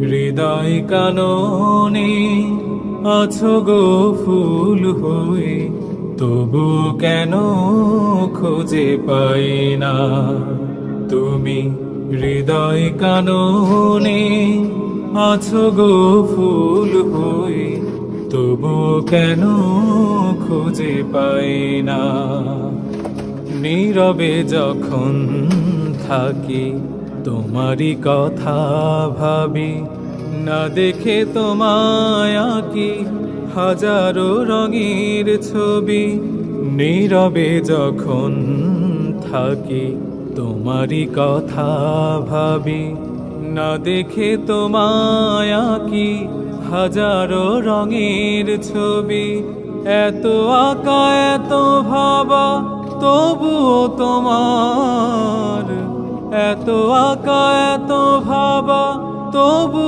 হৃদয় কাননে আছো গো ফুল হয়ে, তবু কেন খুঁজে পাই না। তুমি হৃদয় কাননে আছো গো ফুল হয়ে, তবু কেন খুঁজে পাই না। নীরবে যখন থাকি তোমারই কথা ভাবি, না দেখে তোমায় আঁকি হাজারো রঙের ছবি। নীরবে যখন থাকি তোমারই কথা ভাবি, না দেখে তোমায় আঁকি হাজারো রঙের ছবি। এত আঁকা এত ভাবা তবুও তোমার, এত আঁকা এত ভাবা তবু